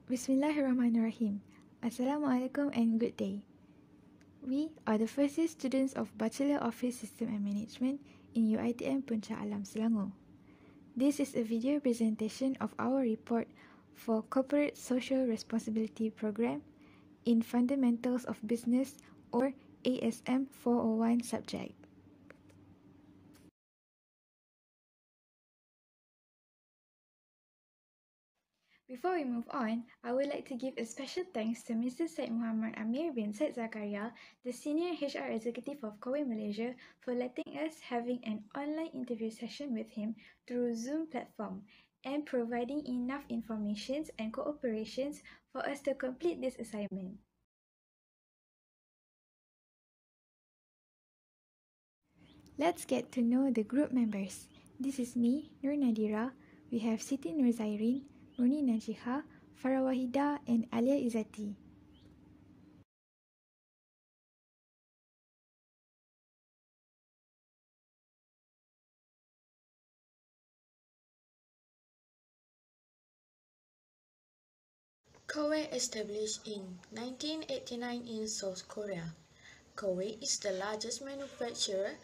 Bismillahirrahmanirrahim. Assalamualaikum and good day. We are the first year students of Bachelor Office System and Management in UiTM Puncak Alam Selangor. This is a video presentation of our report for Corporate Social Responsibility Program in Fundamentals of Business or ASM 401 subject. Before we move on, I would like to give a special thanks to Mr. Syed Muhammad Amir bin Syed Zakaria, the Senior HR Executive of COE Malaysia, for letting us having an online interview session with him through Zoom platform and providing enough information and cooperations for us to complete this assignment. Let's get to know the group members. This is me, Nur Nadira. We have Siti Nur Zairin, Murni Najiha, Farah Wahida, and Alia Izzati. COE established in 1989 in South Korea. COE is the largest manufacturer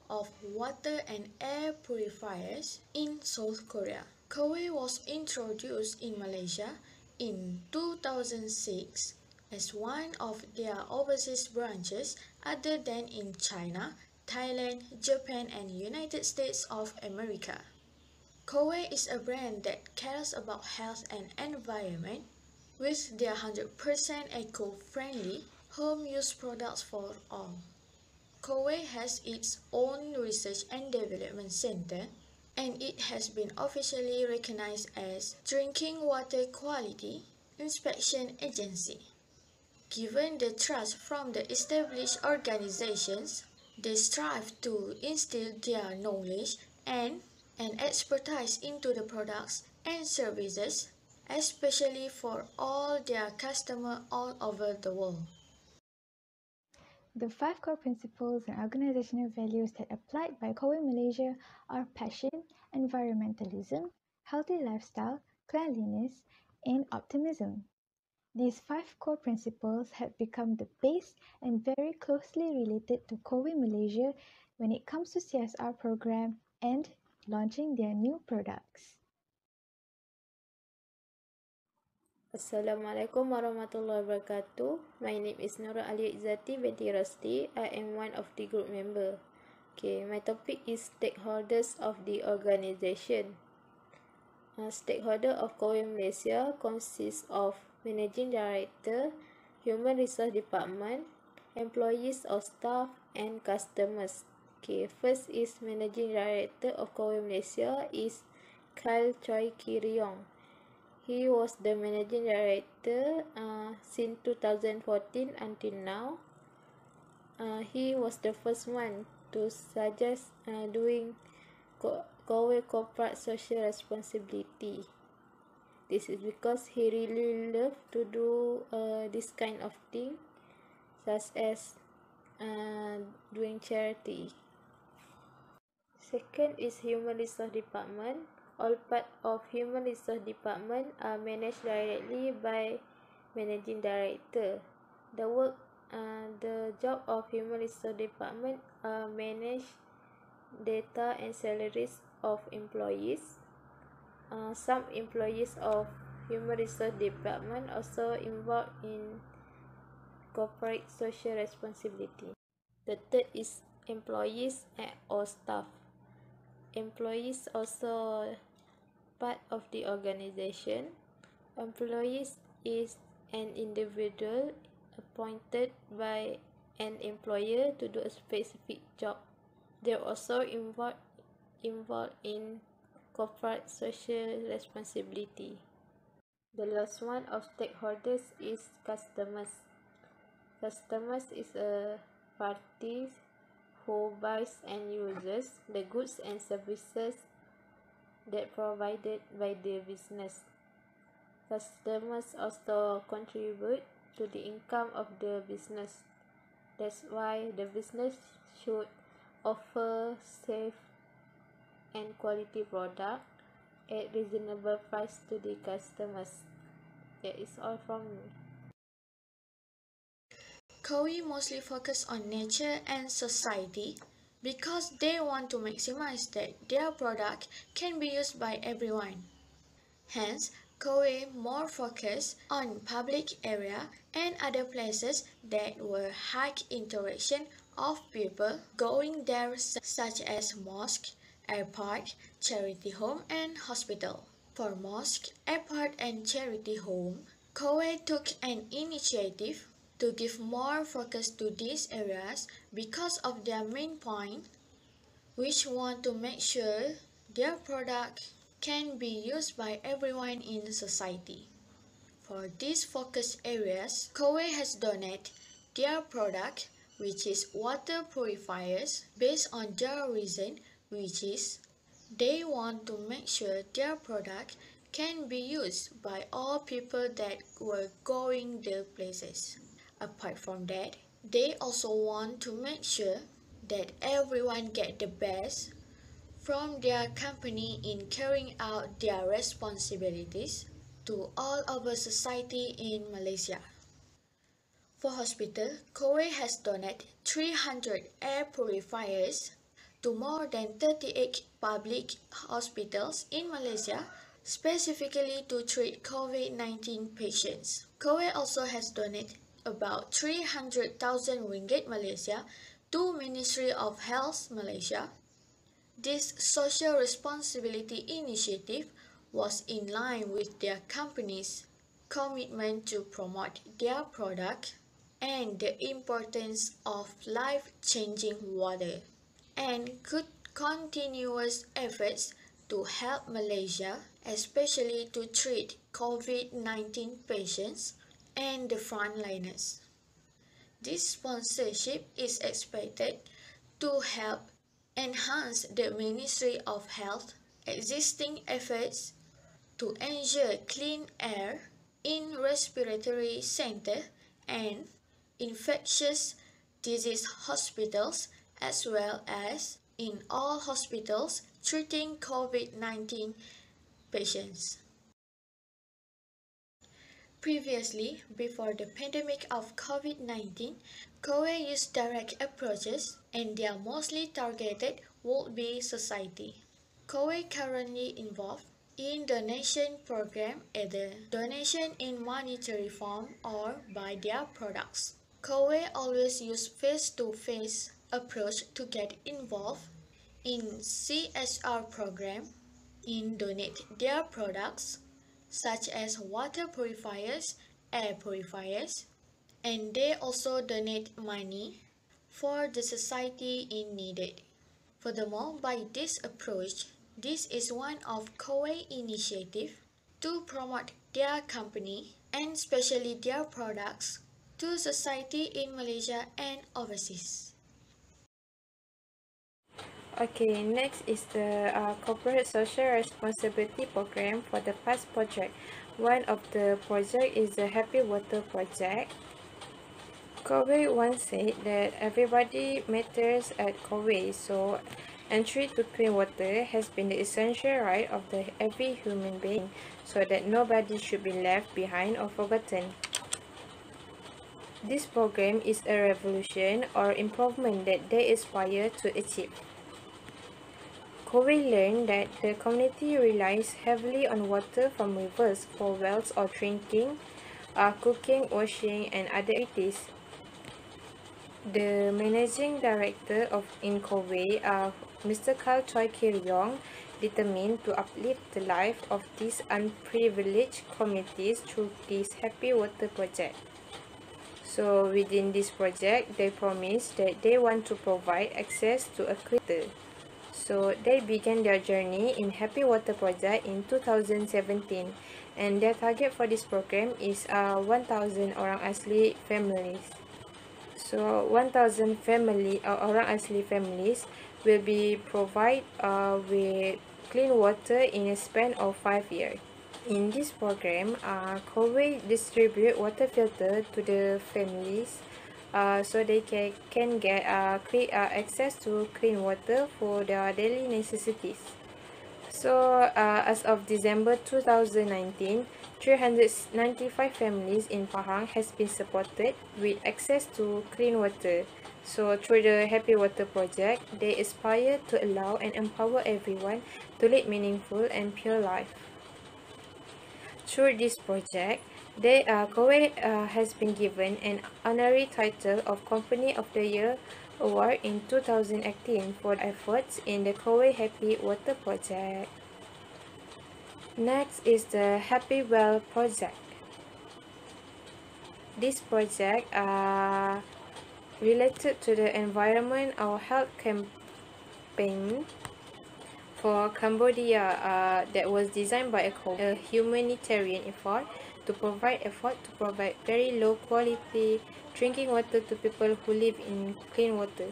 of water and air purifiers in South Korea. COE was introduced in Malaysia in 2006 as one of their overseas branches other than in China, Thailand, Japan and United States of America. COE is a brand that cares about health and environment with their 100% eco-friendly home-use products for all. COE has its own research and development center, and it has been officially recognized as Drinking Water Quality Inspection Agency. Given the trust from the established organizations, they strive to instill their knowledge and expertise into the products and services, especially for all their customers all over the world. The 5 core principles and organizational values that applied by COE Malaysia are passion, environmentalism, healthy lifestyle, cleanliness, and optimism. These 5 core principles have become the base and very closely related to COE Malaysia when it comes to CSR program and launching their new products. Assalamualaikum warahmatullahi wabarakatuh. My name is Nurul Alia Izzati binti Rasti. I am one of the group member. Okay, my topic is stakeholders of the organization. Stakeholder of COE Malaysia consists of Managing Director, Human Resource Department, employees or staff, and customers. Okay, first is Managing Director of COE Malaysia is Kyle Choi Kiriong. He was the managing director since 2014 until now. He was the first one to suggest doing COE corporate social responsibility. This is because he really loved to do this kind of thing, such as doing charity. Second is Human Resource Department. All part of Human Resource Department are managed directly by Managing Director. The job of Human Resource Department are manage data and salaries of employees. Some employees of Human Resource Department also involved in corporate social responsibility. The third is employees or staff. Employees also part of the organization. Employees is an individual appointed by an employer to do a specific job. They are also involved in corporate social responsibility. The last one of stakeholders is customers. Customers is a party who buys and uses the goods and services that provided by the business. Customers also contribute to the income of the business. That's why the business should offer safe and quality product at reasonable price to the customers. That is all from me. Koei mostly focus on nature and society because they want to maximize that their product can be used by everyone. Hence, Koei more focus on public area and other places that were high interaction of people going there such as mosque, airport, charity home and hospital. For mosque, airport and charity home, Koei took an initiative to give more focus to these areas because of their main point, which want to make sure their product can be used by everyone in society. For these focus areas, Koei has donated their product, which is water purifiers, based on their reason, which is they want to make sure their product can be used by all people that were going the places. Apart from that, they also want to make sure that everyone get the best from their company in carrying out their responsibilities to all over society in Malaysia. For hospital, Koei has donated 300 air purifiers to more than 38 public hospitals in Malaysia, specifically to treat COVID-19 patients. Koei also has donated about 300,000 ringgit Malaysia to Ministry of Health Malaysia. This social responsibility initiative was in line with their company's commitment to promote their product and the importance of life-changing water, and good continuous efforts to help Malaysia, especially to treat COVID-19 patients and the frontliners. This sponsorship is expected to help enhance the Ministry of Health existing efforts to ensure clean air in respiratory center and infectious disease hospitals, as well as in all hospitals treating COVID-19 patients. Previously, before the pandemic of COVID-19, Koei used direct approaches and their mostly targeted would be society. Koei currently involved in donation program, either donation in monetary form or by their products. Koei always use face-to-face approach to get involved in CSR program, in donate their products such as water purifiers, air purifiers, and they also donate money for the society in needed. Furthermore, by this approach, this is one of Koei initiative to promote their company and especially their products to society in Malaysia and overseas. Okay, next is the corporate social responsibility program for the past project. One of the project is the Happy Water project. Koei once said that everybody matters at Koei, so entry to clean water has been the essential right of every human being, so that nobody should be left behind or forgotten. This program is a revolution or improvement that they aspire to achieve. Koei learned that the community relies heavily on water from rivers for wells or drinking, cooking, washing, and other activities. The managing director of Koei, Mr. Carl Choi Kir-yong, determined to uplift the life of these unprivileged communities through this Happy Water project. So within this project, they promised that they want to provide access to a clean water. So they began their journey in Happy Water project in 2017, and their target for this program is 1,000 orang asli families. So 1,000 orang asli families will be provided with clean water in a span of 5 years. In this program, Koei distribute water filter to the families so they can get access to clean water for their daily necessities. So, as of December 2019, 395 families in Pahang has been supported with access to clean water. So, through the Happy Water Project, they aspire to allow and empower everyone to lead meaningful and pure life. Through this project, Kowe has been given an honorary title of Company of the Year award in 2018 for efforts in the Kowe Happy Water Project. Next is the Happy Well project. This project related to the environment or health campaign for Cambodia that was designed by a humanitarian effort to provide very low quality drinking water to people who live in clean water.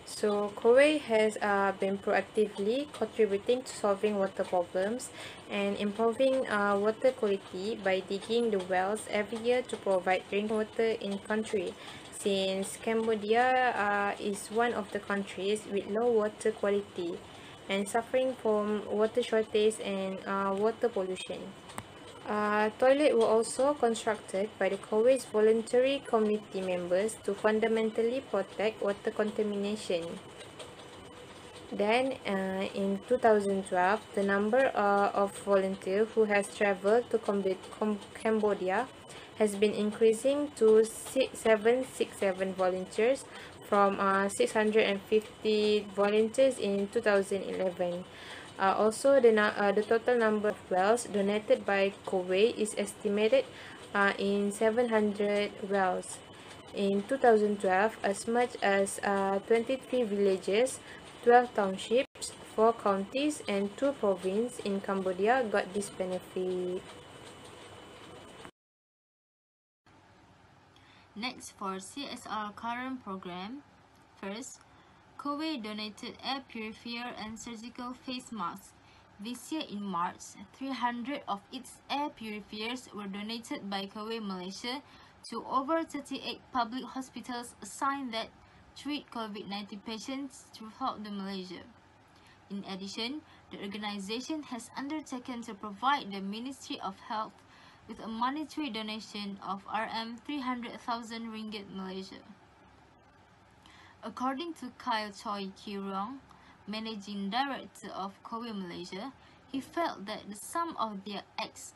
So Kowe has been proactively contributing to solving water problems and improving water quality by digging the wells every year to provide drinking water in country, since Cambodia is one of the countries with low water quality and suffering from water shortage and water pollution. Toilets were also constructed by the Kowe's voluntary committee members to fundamentally protect water contamination. Then, in 2012, the number of volunteers who has traveled to Cambodia has been increasing to 767 volunteers from 650 volunteers in 2011. Also, the total number of wells donated by Kowe is estimated in 700 wells. In 2012, as much as 23 villages, 12 townships, 4 counties, and 2 provinces in Cambodia got this benefit. Next, for CSR current program, first, Kowe donated air purifier and surgical face masks. This year in March, 300 of its air purifiers were donated by Kowe Malaysia to over 38 public hospitals assigned that treat COVID-19 patients throughout the Malaysia. In addition, the organization has undertaken to provide the Ministry of Health with a monetary donation of RM300,000 ringgit Malaysia. According to Kyle Choi Kirong, Managing Director of Kowe Malaysia, he felt that the sum of their acts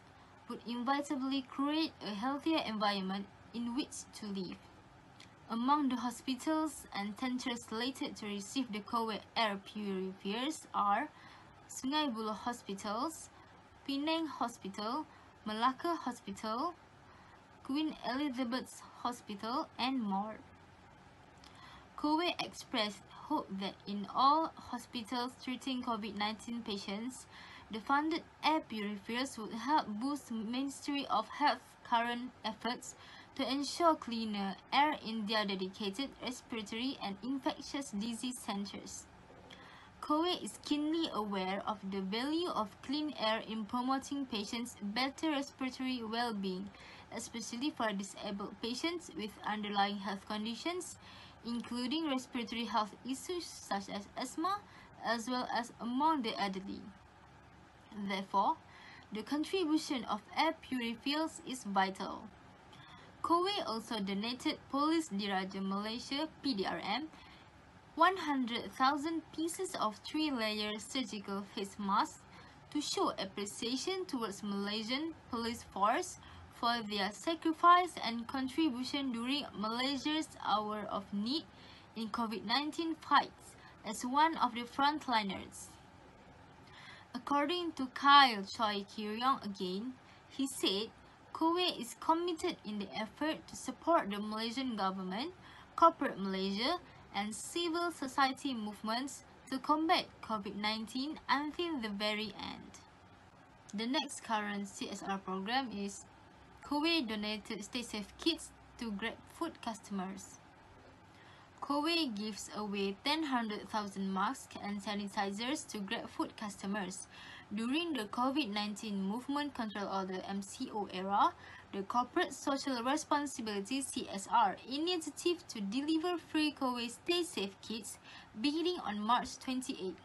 would inevitably create a healthier environment in which to live. Among the hospitals and centers slated to receive the Kowe air purifiers are Sungai Buloh Hospitals, Penang Hospital, Malacca Hospital, Queen Elizabeth Hospital, and more. Kowe expressed hope that in all hospitals treating COVID-19 patients, the funded air purifiers would help boost Ministry of Health current efforts to ensure cleaner air in their dedicated respiratory and infectious disease centers. Kowe is keenly aware of the value of clean air in promoting patients' better respiratory well-being, especially for disabled patients with underlying health conditions, including respiratory health issues such as asthma, as well as among the elderly. Therefore, the contribution of air purifiers is vital. Kowe also donated Polis Diraja Malaysia (PDRM) 100,000 pieces of 3-layer surgical face masks to show appreciation towards Malaysian police force for their sacrifice and contribution during Malaysia's hour of need in COVID-19 fights as one of the frontliners. According to Kyle Choi Kiryong again, he said, Kowe is committed in the effort to support the Malaysian government, corporate Malaysia, and civil society movements to combat COVID-19 until the very end. The next current CSR program is Kowe donated Stay Safe kits to GrabFood customers. Kowe gives away 100,000 masks and sanitizers to GrabFood customers. During the COVID-19 Movement Control Order (MCO) era, the Corporate Social Responsibility (CSR) initiative to deliver free Kowe Stay Safe kits beginning on March 28.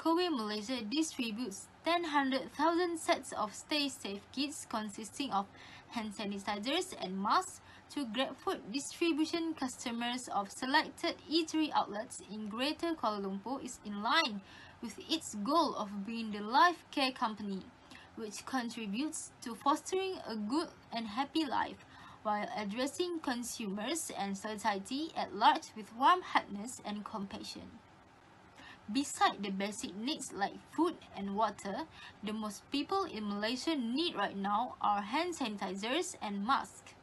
Kowe Malaysia distributes 100,000 sets of Stay Safe kits consisting of hand sanitizers and masks to GrabFood distribution customers of selected eatery outlets in Greater Kuala Lumpur is in line with its goal of being the life care company, which contributes to fostering a good and happy life while addressing consumers and society at large with warm-heartedness and compassion. Beside the basic needs like food and water, the most people in Malaysia need right now are hand sanitizers and masks.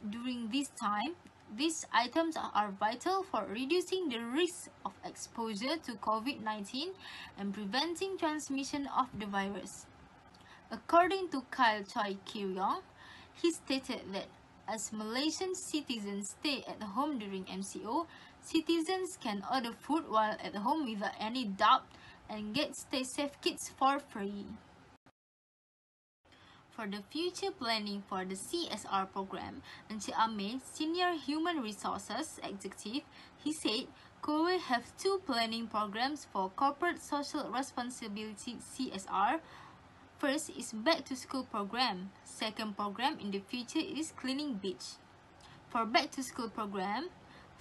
During this time, these items are vital for reducing the risk of exposure to COVID-19 and preventing transmission of the virus. According to Kyle Choi Kiryong, he stated that as Malaysian citizens stay at home during MCO, citizens can order food while at home without any doubt and get Stay Safe kits for free. For the future planning for the CSR program, Encik Amir, Senior Human Resources Executive, he said, Kowe have two planning programs for corporate social responsibility CSR. First is Back to School program. Second program in the future is Cleaning Beach. For Back to School program,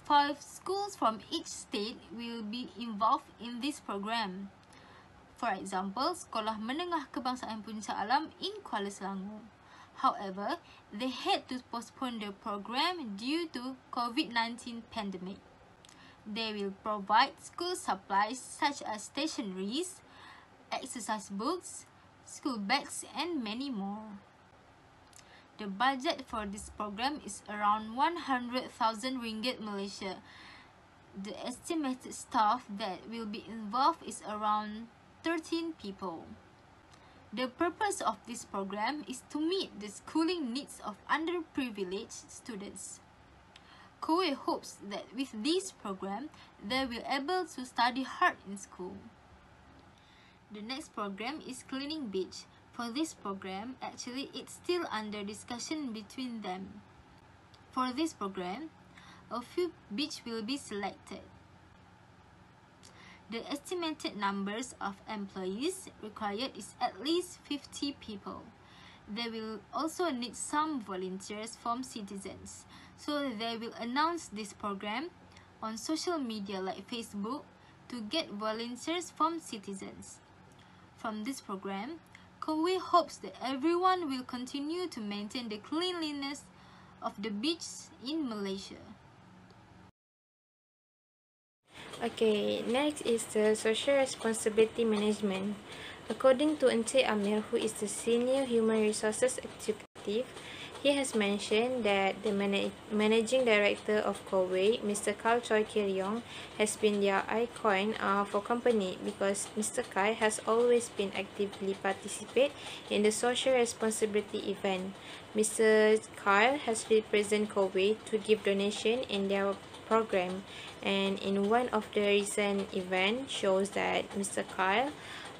5 schools from each state will be involved in this program. For example, Sekolah Menengah Kebangsaan Puncak Alam in Kuala Selangor. However, they had to postpone the program due to COVID-19 pandemic. They will provide school supplies such as stationeries, exercise books, school bags and many more. The budget for this program is around 100,000 ringgit Malaysia. The estimated staff that will be involved is around 13 people. The purpose of this program is to meet the schooling needs of underprivileged students. Kowe hopes that with this program, they will be able to study hard in school. The next program is Cleaning Beach. For this program, actually it's still under discussion between them. For this program, a few beaches will be selected. The estimated numbers of employees required is at least 50 people. They will also need some volunteers from citizens, so they will announce this program on social media like Facebook to get volunteers from citizens. From this program, Kowe hopes that everyone will continue to maintain the cleanliness of the beaches in Malaysia. Okay, next is the social responsibility management. According to Encik Amir, who is the Senior Human Resources Executive, he has mentioned that the Managing Director of Kowe, Mr. Kyle Choi Kiryong, has been their icon for company because Mr. Kai has always been actively participate in the social responsibility event. Mr. Kyle has represented Kowe to give donation in their program, and in one of the recent events shows that Mr. Kyle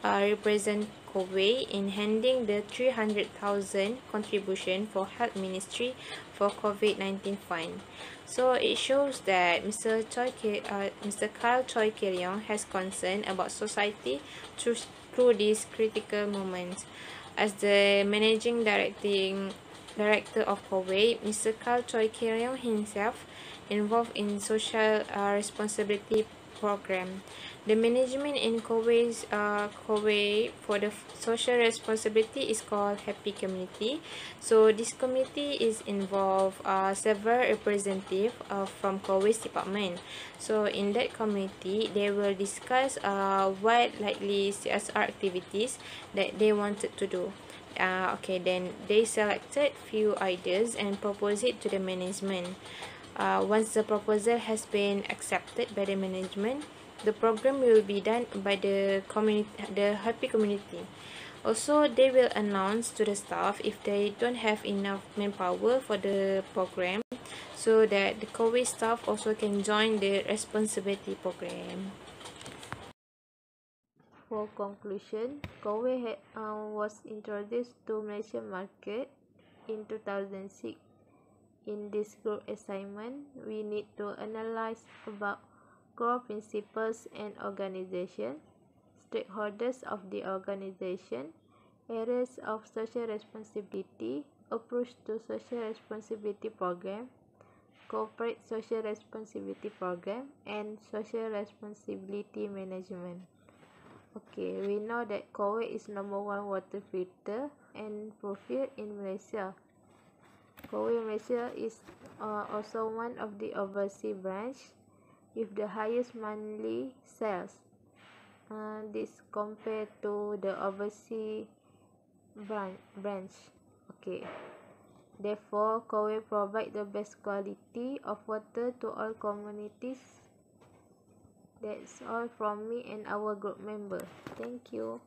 represent Kowe in handing the 300,000 contribution for Health Ministry for COVID-19 fund. So it shows that Mr. Kyle Choi Kiryong has concern about society through these critical moments. As the Managing Director of Kowe, Mr. Kyle Choi Kiryong himself involved in social responsibility program. The management in Kowe for the social responsibility is called Happy Community. So this committee is involved several representatives from Kowe's department. So in that committee, they will discuss what likely CSR activities that they wanted to do. Okay, then they selected few ideas and proposed it to the management. Once the proposal has been accepted by the management, the program will be done by the Happy Community. Also, they will announce to the staff if they don't have enough manpower for the program, so that the Kowe staff also can join the responsibility program. For conclusion, Kowe was introduced to Malaysian market in 2006. In this group assignment, we need to analyze about core principles and organization, stakeholders of the organization, areas of social responsibility, approach to social responsibility program, corporate social responsibility program, and social responsibility management. Okay, we know that Kowe is #1 water filter and profile in Malaysia. Kowe Malaysia is also one of the overseas branch with the highest monthly sales. This compared to the overseas branch. Okay. Therefore, Kowe provide the best quality of water to all communities. That's all from me and our group member. Thank you.